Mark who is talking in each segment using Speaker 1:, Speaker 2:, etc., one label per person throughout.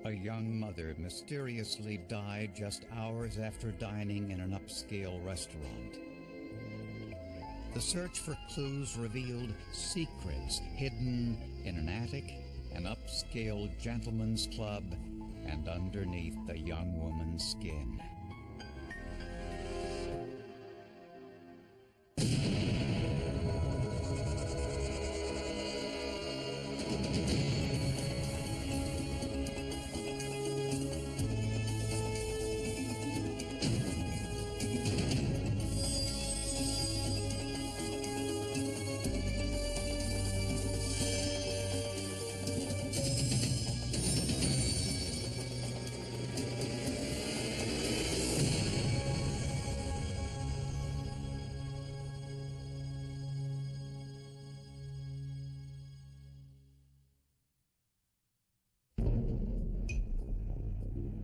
Speaker 1: A young mother mysteriously died just hours after dining in an upscale restaurant. The search for clues revealed secrets hidden in an attic, an upscale gentleman's club, and underneath the young woman's skin.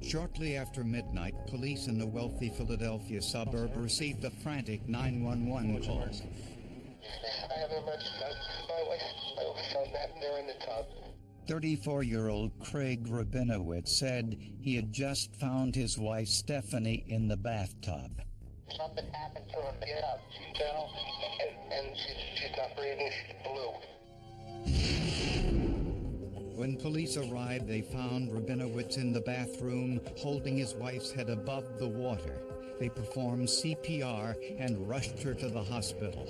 Speaker 1: Shortly after midnight, police in the wealthy Philadelphia suburb received a frantic 911 call.
Speaker 2: I have an emergency. My wife found that there in the tub.
Speaker 1: 34-year-old Craig Rabinowitz said he had just found his wife Stephanie in the bathtub.
Speaker 2: Something happened to her. Get up. She fell, and she's not breathing. She's blue.
Speaker 1: When police arrived, they found Rabinowitz in the bathroom, holding his wife's head above the water. They performed CPR and rushed her to the hospital.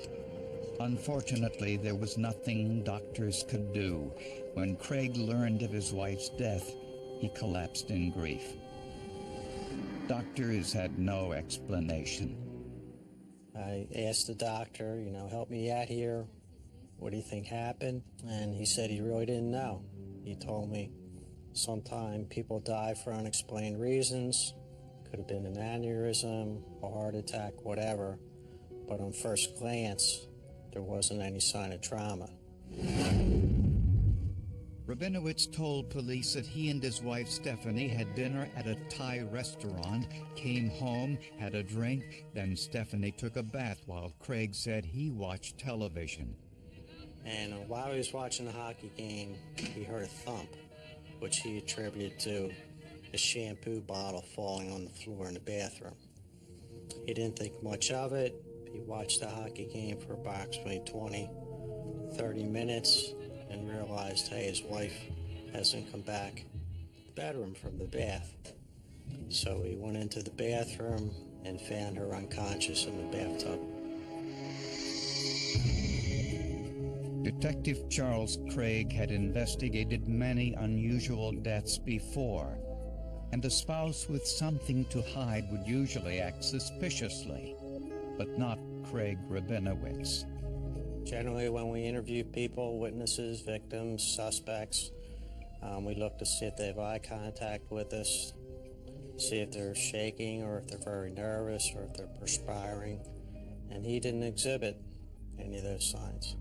Speaker 1: Unfortunately, there was nothing doctors could do. When Craig learned of his wife's death, he collapsed in grief. Doctors had no explanation.
Speaker 3: I asked the doctor, help me out here. What do you think happened? And he said he really didn't know. He told me sometimes people die for unexplained reasons. Could have been an aneurysm, a heart attack, whatever. But on first glance, there wasn't any sign of trauma.
Speaker 1: Rabinowitz told police that he and his wife Stephanie had dinner at a Thai restaurant, came home, had a drink, then Stephanie took a bath while Craig said he watched television.
Speaker 3: And while he was watching the hockey game, he heard a thump, which he attributed to a shampoo bottle falling on the floor in the bathroom. He didn't think much of it. He watched the hockey game for approximately 20-30 minutes and realized, hey, his wife hasn't come back to the bedroom from the bath. So he went into the bathroom and found her unconscious in the bathtub.
Speaker 1: Detective Charles Craig had investigated many unusual deaths before, and a spouse with something to hide would usually act suspiciously, but not Craig Rabinowitz.
Speaker 3: Generally, when we interview people, witnesses, victims, suspects, we look to see if they have eye contact with us, see if they're shaking or if they're very nervous or if they're perspiring, and he didn't exhibit any of those signs.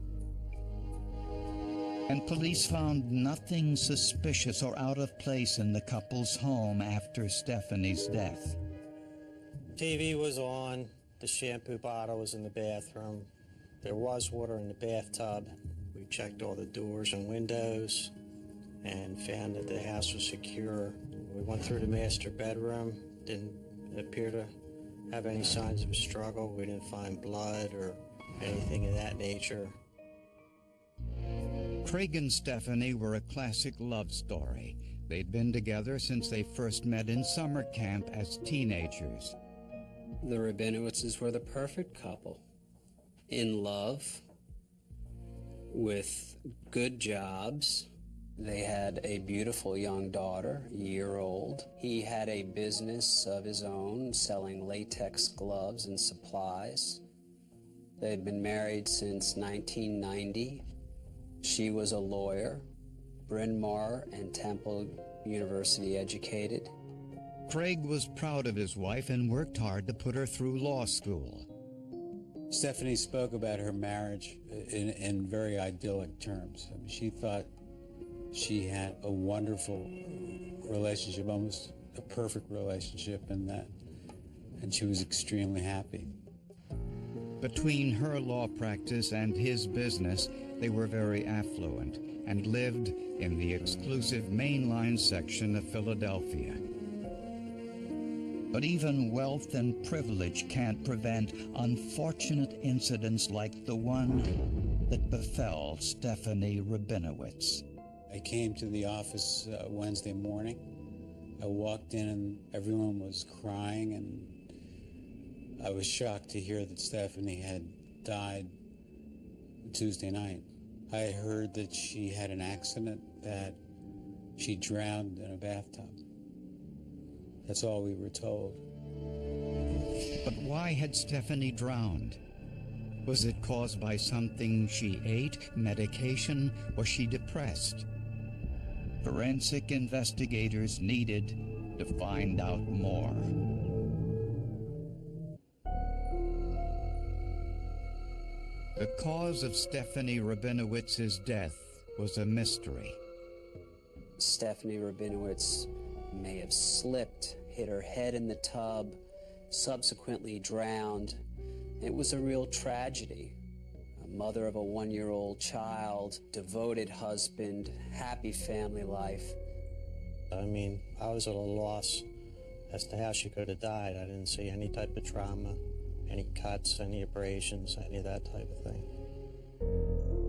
Speaker 1: And police found nothing suspicious or out of place in the couple's home after Stephanie's death.
Speaker 3: TV was on, the shampoo bottle was in the bathroom, there was water in the bathtub. We checked all the doors and windows and found that the house was secure. We went through the master bedroom, didn't appear to have any signs of a struggle. We didn't find blood or anything of that nature.
Speaker 1: Craig and Stephanie were a classic love story. They'd been together since they first met in summer camp as teenagers.
Speaker 4: The Rabinowitzes were the perfect couple. In love, with good jobs. They had a beautiful young daughter, a year old. He had a business of his own, selling latex gloves and supplies. They'd been married since 1990. She was a lawyer, Bryn Mawr and Temple University educated.
Speaker 1: Craig was proud of his wife and worked hard to put her through law school.
Speaker 5: Stephanie spoke about her marriage in very idyllic terms. I mean, she thought she had a wonderful relationship, almost a perfect relationship in that, and she was extremely happy.
Speaker 1: Between her law practice and his business, they were very affluent, and lived in the exclusive mainline section of Philadelphia. But even wealth and privilege can't prevent unfortunate incidents like the one that befell Stephanie Rabinowitz.
Speaker 5: I came to the office Wednesday morning. I walked in and everyone was crying, and I was shocked to hear that Stephanie had died Tuesday night. I heard that she had an accident, that she drowned in a bathtub. That's all we were told.
Speaker 1: But why had Stephanie drowned? Was it caused by something she ate, medication? Was she depressed? Forensic investigators needed to find out more. The cause of Stephanie Rabinowitz's death was a mystery.
Speaker 4: Stephanie Rabinowitz may have slipped, hit her head in the tub, subsequently drowned. It was a real tragedy. A mother of a 1-year-old child, devoted husband, happy family life.
Speaker 3: I mean, I was at a loss as to how she could have died. I didn't see any type of trauma, any cuts, any abrasions, any of that type of thing.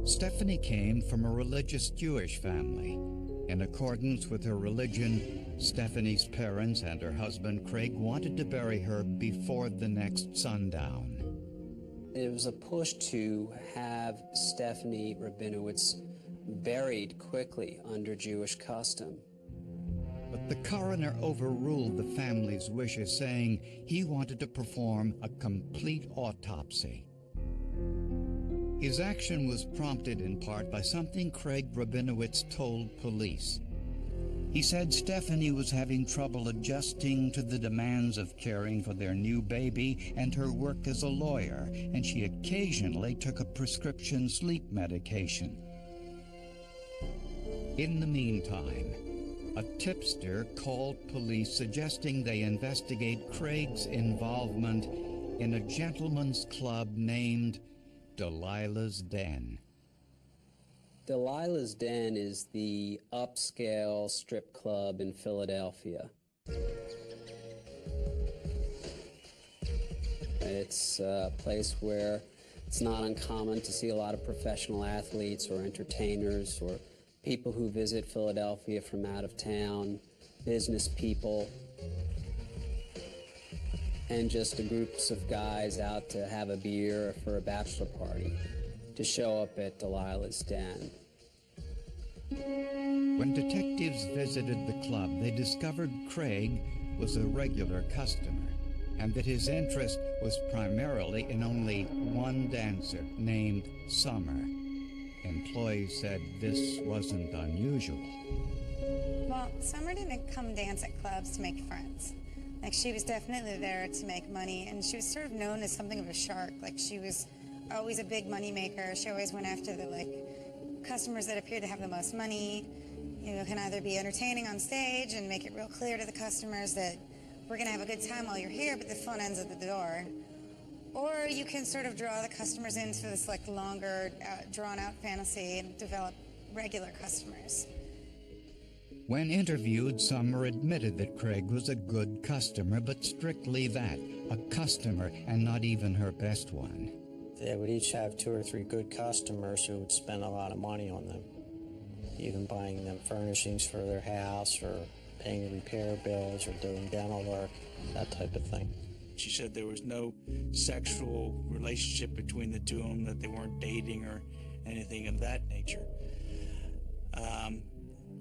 Speaker 1: Stephanie came from a religious Jewish family. In accordance with her religion, Stephanie's parents and her husband Craig wanted to bury her before the next sundown.
Speaker 4: It was a push to have Stephanie Rabinowitz buried quickly under Jewish custom.
Speaker 1: But the coroner overruled the family's wishes, saying he wanted to perform a complete autopsy. His action was prompted in part by something Craig Rabinowitz told police. He said Stephanie was having trouble adjusting to the demands of caring for their new baby and her work as a lawyer, and she occasionally took a prescription sleep medication. In the meantime, a tipster called police suggesting they investigate Craig's involvement in a gentleman's club named Delilah's Den.
Speaker 4: Delilah's Den is the upscale strip club in Philadelphia. It's a place where it's not uncommon to see a lot of professional athletes or entertainers or people who visit Philadelphia from out of town, business people, and just groups of guys out to have a beer for a bachelor party, to show up at Delilah's Den.
Speaker 1: When detectives visited the club, they discovered Craig was a regular customer, and that his interest was primarily in only one dancer named Summer. Employees said this wasn't unusual.
Speaker 6: Well, Summer didn't come dance at clubs to make friends. Like, she was definitely there to make money, and she was sort of known as something of a shark. Like, she was always a big money maker. She always went after the, customers that appeared to have the most money. You know, can either be entertaining on stage and make it real clear to the customers that we're going to have a good time while you're here, but the fun ends at the door. Or you can sort of draw the customers into this, longer, drawn-out fantasy and develop regular customers.
Speaker 1: When interviewed, Summer admitted that Craig was a good customer, but strictly that, a customer and not even her best one.
Speaker 3: They would each have 2 or 3 good customers who would spend a lot of money on them, even buying them furnishings for their house or paying repair bills or doing dental work, that type of thing.
Speaker 7: She said there was no sexual relationship between the two of them, that they weren't dating or anything of that nature.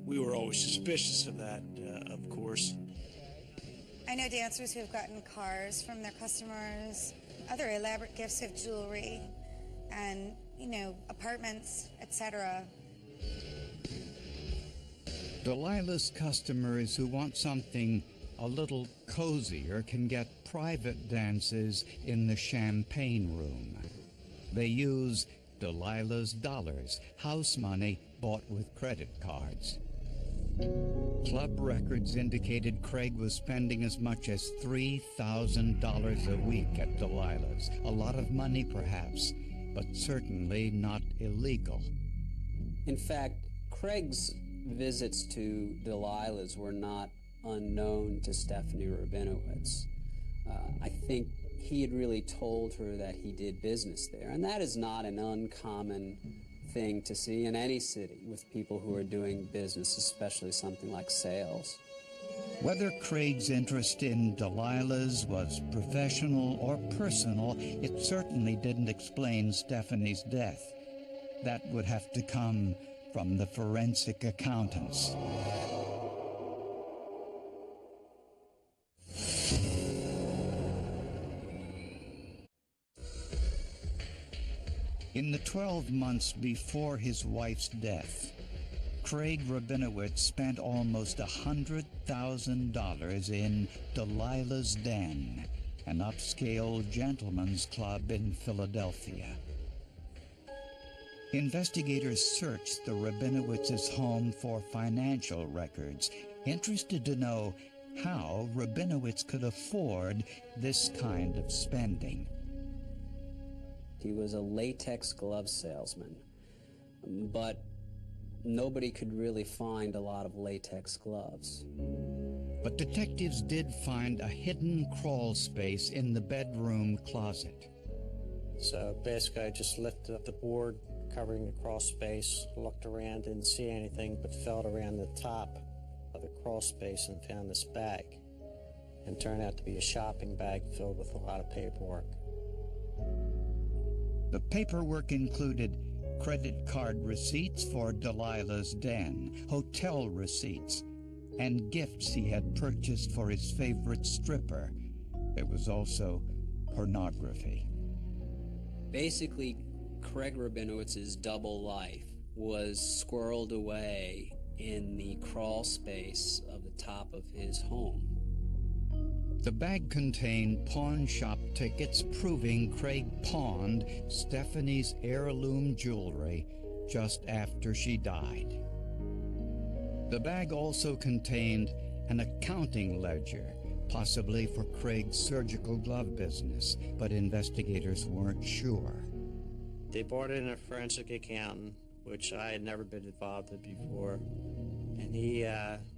Speaker 7: We were always suspicious of that, of course.
Speaker 6: I know dancers who have gotten cars from their customers, other elaborate gifts of jewelry, and, apartments, etc.
Speaker 1: Delilah's customers who want something a little cozier can get private dances in the champagne room. They use Delilah's dollars, house money bought with credit cards. Club records indicated Craig was spending as much as $3,000 a week at Delilah's. A lot of money, perhaps, but certainly not illegal.
Speaker 4: In fact, Craig's visits to Delilah's were not unknown to Stephanie Rabinowitz. I think he had really told her that he did business there, and that is not an uncommon thing to see in any city with people who are doing business, especially something like sales.
Speaker 1: Whether Craig's interest in Delilah's was professional or personal, it certainly didn't explain Stephanie's death. That would have to come from the forensic accountants. In the 12 months before his wife's death, Craig Rabinowitz spent almost $100,000 in Delilah's Den, an upscale gentleman's club in Philadelphia. Investigators searched the Rabinowitz's home for financial records, interested to know how Rabinowitz could afford this kind of spending.
Speaker 4: He was a latex glove salesman, but nobody could really find a lot of latex gloves.
Speaker 1: But detectives did find a hidden crawl space in the bedroom closet.
Speaker 3: So basically I just lifted up the board covering the crawl space, looked around, didn't see anything, but felt around the top of the crawl space and found this bag. And turned out to be a shopping bag filled with a lot of paperwork.
Speaker 1: The paperwork included credit card receipts for Delilah's Den, hotel receipts, and gifts he had purchased for his favorite stripper. There was also pornography.
Speaker 4: Basically, Craig Rabinowitz's double life was squirreled away in the crawl space of the top of his home.
Speaker 1: The bag contained pawn shop tickets proving Craig pawned Stephanie's heirloom jewelry just after she died. The bag also contained an accounting ledger, possibly for Craig's surgical glove business, but investigators weren't sure.
Speaker 3: They brought in a forensic accountant, which I had never been involved in before, and he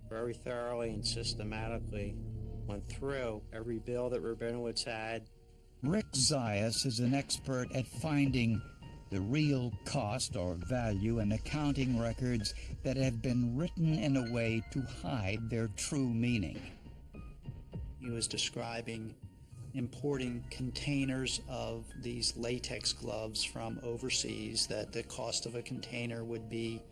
Speaker 3: very thoroughly and systematically went through every bill that Rabinowitz had.
Speaker 1: Rick Zayas is an expert at finding the real cost or value in accounting records that have been written in a way to hide their true meaning.
Speaker 8: He was describing importing containers of these latex gloves from overseas, that the cost of a container would be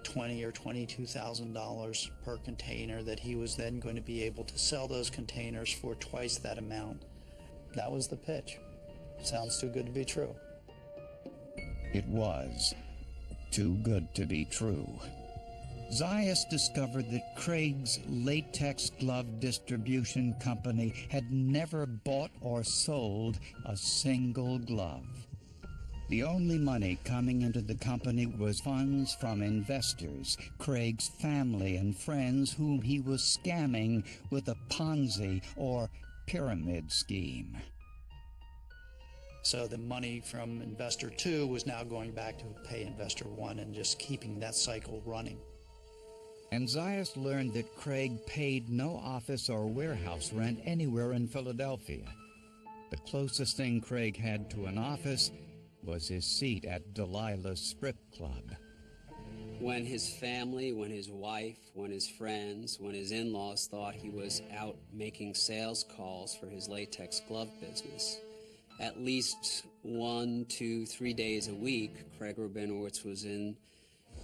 Speaker 8: $20,000 or $22,000 per container, that he was then going to be able to sell those containers for twice that amount. That was the pitch. Sounds too good to be true.
Speaker 1: It was too good to be true. Zayas discovered that Craig's latex glove distribution company had never bought or sold a single glove. The only money coming into the company was funds from investors, Craig's family and friends whom he was scamming with a Ponzi or pyramid scheme.
Speaker 8: So the money from investor 2 was now going back to pay investor 1 and just keeping that cycle running.
Speaker 1: And Zayas learned that Craig paid no office or warehouse rent anywhere in Philadelphia. The closest thing Craig had to an office was his seat at Delilah's strip club.
Speaker 4: When his family, when his wife, when his friends, when his in-laws thought he was out making sales calls for his latex glove business, at least 1, 2, 3 days a week, Craig Rabinowitz was in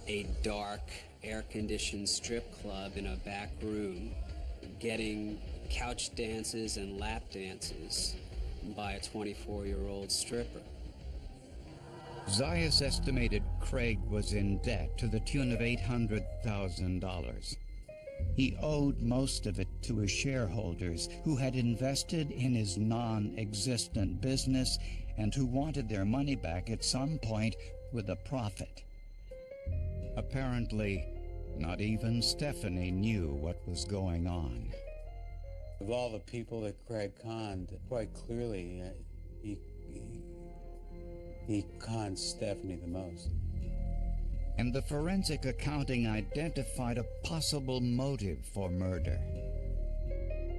Speaker 4: a dark, air-conditioned strip club in a back room, getting couch dances and lap dances by a 24-year-old stripper.
Speaker 1: Zayas estimated Craig was in debt to the tune of $800,000. He owed most of it to his shareholders who had invested in his non-existent business and who wanted their money back at some point with a profit. Apparently, not even Stephanie knew what was going on.
Speaker 5: Of all the people that Craig conned, quite clearly, he conned Stephanie the most.
Speaker 1: and the forensic accounting identified a possible motive for murder.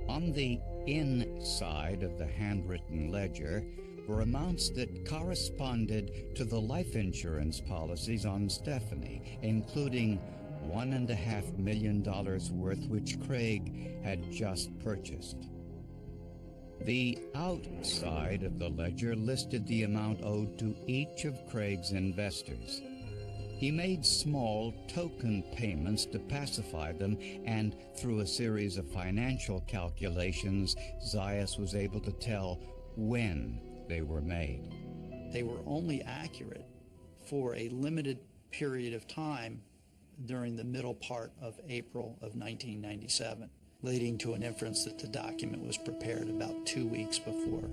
Speaker 1: On the inside of the handwritten ledger were amounts that corresponded to the life insurance policies on Stephanie, including $1.5 million worth which Craig had just purchased. The outside of the ledger listed the amount owed to each of Craig's investors. He made small token payments to pacify them, and through a series of financial calculations, Zayas was able to tell when they were made.
Speaker 8: They were only accurate for a limited period of time during the middle part of April of 1997, leading to an inference that the document was prepared about 2 weeks before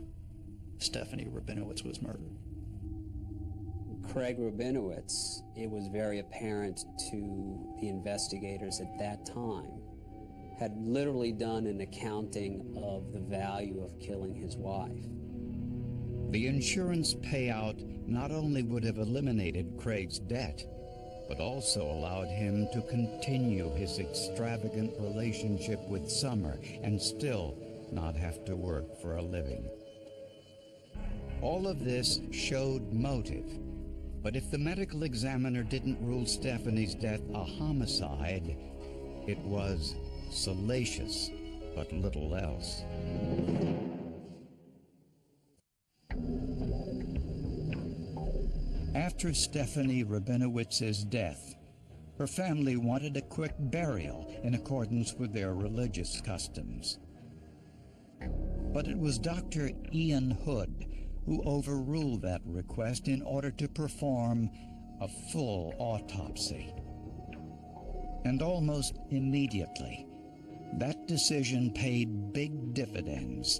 Speaker 8: Stephanie Rabinowitz was murdered.
Speaker 4: Craig Rabinowitz, it was very apparent to the investigators at that time, had literally done an accounting of the value of killing his wife.
Speaker 1: The insurance payout not only would have eliminated Craig's debt, but also allowed him to continue his extravagant relationship with Summer and still not have to work for a living. All of this showed motive, but if the medical examiner didn't rule Stephanie's death a homicide, it was salacious, but little else. After Stephanie Rabinowitz's death, her family wanted a quick burial in accordance with their religious customs. But it was Dr. Ian Hood who overruled that request in order to perform a full autopsy. And almost immediately, that decision paid big dividends.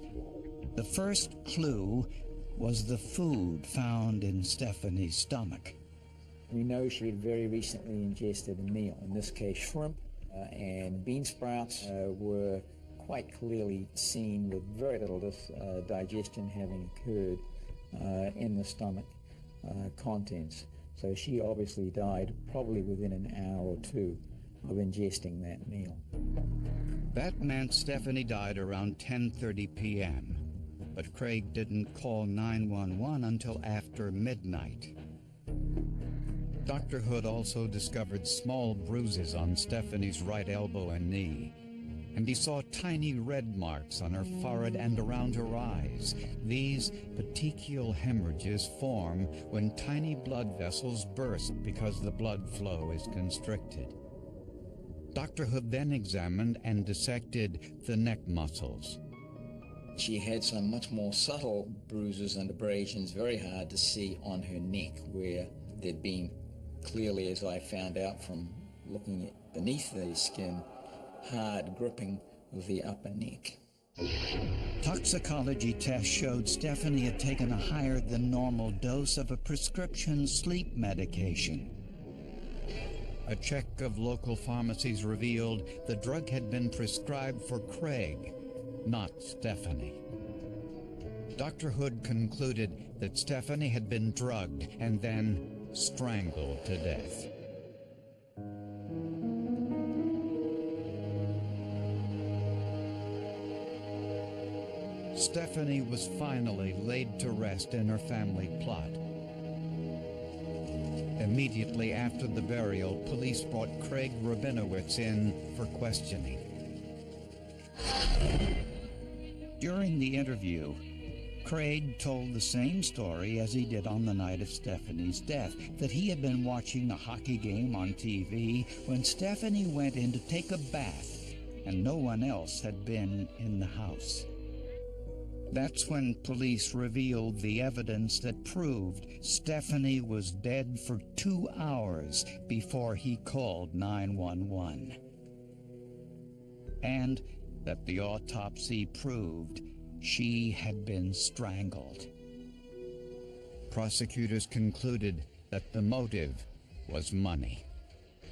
Speaker 1: The first clue was the food found in Stephanie's stomach.
Speaker 9: We know she had very recently ingested a meal, in this case shrimp, and bean sprouts were quite clearly seen with very little digestion having occurred in the stomach contents. So she obviously died probably within an hour or two of ingesting that meal.
Speaker 1: That meant Stephanie died around 10:30 p.m., but Craig didn't call 911 until after midnight. Dr. Hood also discovered small bruises on Stephanie's right elbow and knee, and he saw tiny red marks on her forehead and around her eyes. These petechial hemorrhages form when tiny blood vessels burst because the blood flow is constricted. Dr. Hood then examined and dissected the neck muscles.
Speaker 9: She had some much more subtle bruises and abrasions, very hard to see on her neck, where there'd been clearly, as I found out from looking at beneath the skin, hard gripping of the upper neck.
Speaker 1: Toxicology tests showed Stephanie had taken a higher than normal dose of a prescription sleep medication. A check of local pharmacies revealed the drug had been prescribed for Craig, not Stephanie. Dr. Hood concluded that Stephanie had been drugged and then strangled to death. Stephanie was finally laid to rest in her family plot. Immediately after the burial, police brought Craig Rabinowitz in for questioning. During the interview, Craig told the same story as he did on the night of Stephanie's death, that he had been watching a hockey game on TV when Stephanie went in to take a bath, and no one else had been in the house. That's when police revealed the evidence that proved Stephanie was dead for 2 hours before he called 911. And that the autopsy proved she had been strangled. Prosecutors concluded that the motive was money.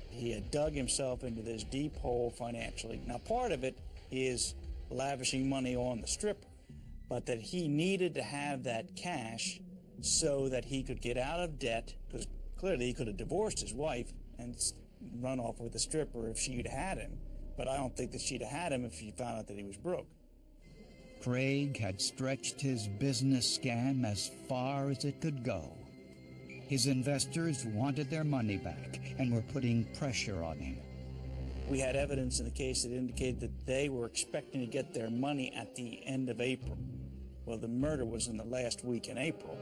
Speaker 7: He had dug himself into this deep hole financially. Now, part of it is lavishing money on the stripper, but that he needed to have that cash so that he could get out of debt, because clearly he could have divorced his wife and run off with a stripper if she'd had him. But I don't think that she'd have had him if she found out that he was broke.
Speaker 1: Craig had stretched his business scam as far as it could go. His investors wanted their money back and were putting pressure on him.
Speaker 7: We had evidence in the case that indicated that they were expecting to get their money at the end of April. Well, the murder was in the last week in April.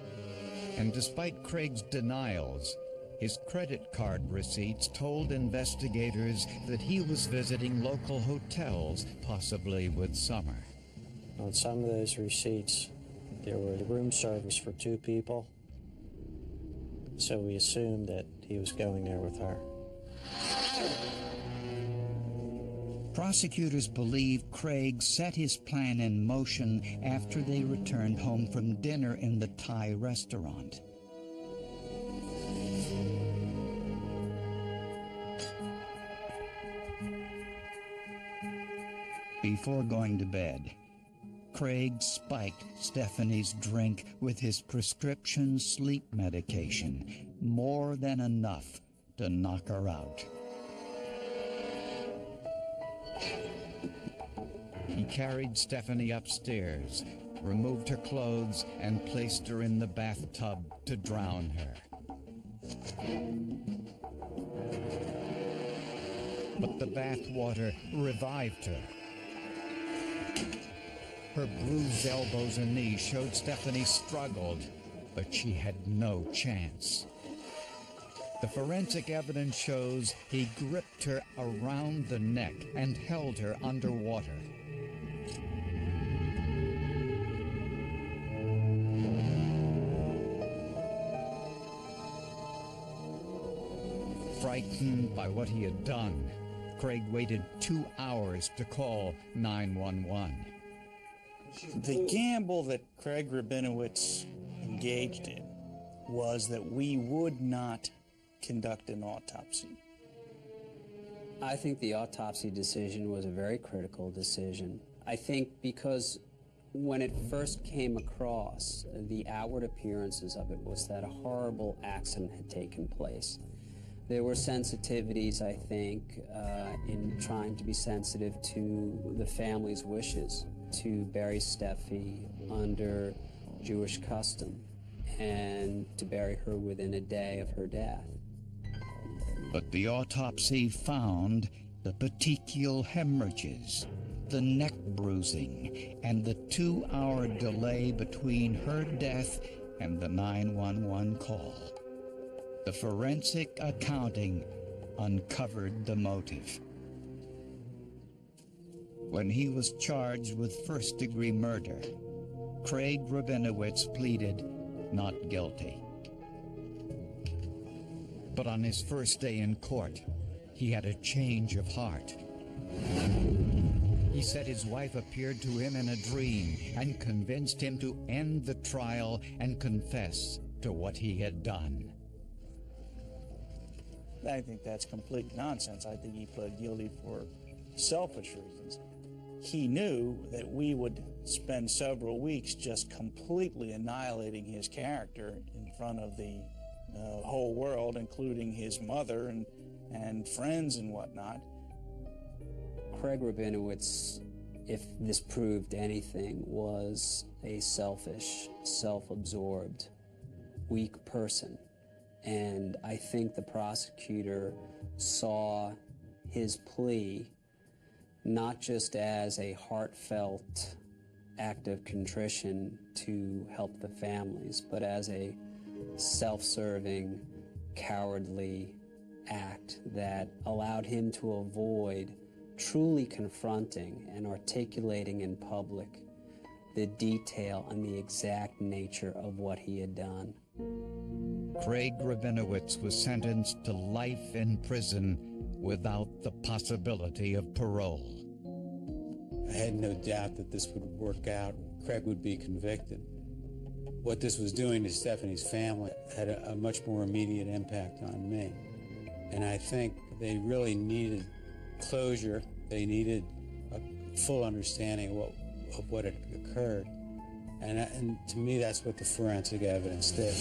Speaker 1: And despite Craig's denials, his credit card receipts told investigators that he was visiting local hotels, possibly with Summer.
Speaker 3: On some of those receipts, there were room service for 2 people, so we assumed that he was going there with her.
Speaker 1: Prosecutors believe Craig set his plan in motion after they returned home from dinner in the Thai restaurant. Before going to bed, Craig spiked Stephanie's drink with his prescription sleep medication, more than enough to knock her out. He carried Stephanie upstairs, removed her clothes, and placed her in the bathtub to drown her. But the bath water revived her. Her bruised elbows and knees showed Stephanie struggled, but she had no chance. The forensic evidence shows he gripped her around the neck and held her underwater. Frightened by what he had done, Craig waited 2 hours to call 911.
Speaker 7: The gamble that Craig Rabinowitz engaged in was that we would not conduct an autopsy.
Speaker 4: I think the autopsy decision was a very critical decision. I think because when it first came across, the outward appearances of it was that a horrible accident had taken place. There were sensitivities, I think, in trying to be sensitive to the family's wishes to bury Steffi under Jewish custom and to bury her within a day of her death.
Speaker 1: But the autopsy found the petechial hemorrhages, the neck bruising, and the 2-hour delay between her death and the 911 call. The forensic accounting uncovered the motive. When he was charged with first-degree murder, Craig Rabinowitz pleaded not guilty. But on his first day in court, he had a change of heart. He said his wife appeared to him in a dream and convinced him to end the trial and confess to what he had done.
Speaker 7: I think that's complete nonsense. I think he pled guilty for selfish reasons. He knew that we would spend several weeks just completely annihilating his character in front of the whole world, including his mother and friends and whatnot.
Speaker 4: Craig Rabinowitz, if this proved anything, was a selfish, self-absorbed, weak person. And I think the prosecutor saw his plea not just as a heartfelt act of contrition to help the families, but as a self-serving, cowardly act that allowed him to avoid truly confronting and articulating in public the detail and the exact nature of what he had done.
Speaker 1: Craig Rabinowitz was sentenced to life in prison without the possibility of parole.
Speaker 5: I had no doubt that this would work out. Craig would be convicted. What this was doing to Stephanie's family had a much more immediate impact on me. And I think they really needed closure. They needed a full understanding of what had occurred. And to me, that's what the forensic evidence did.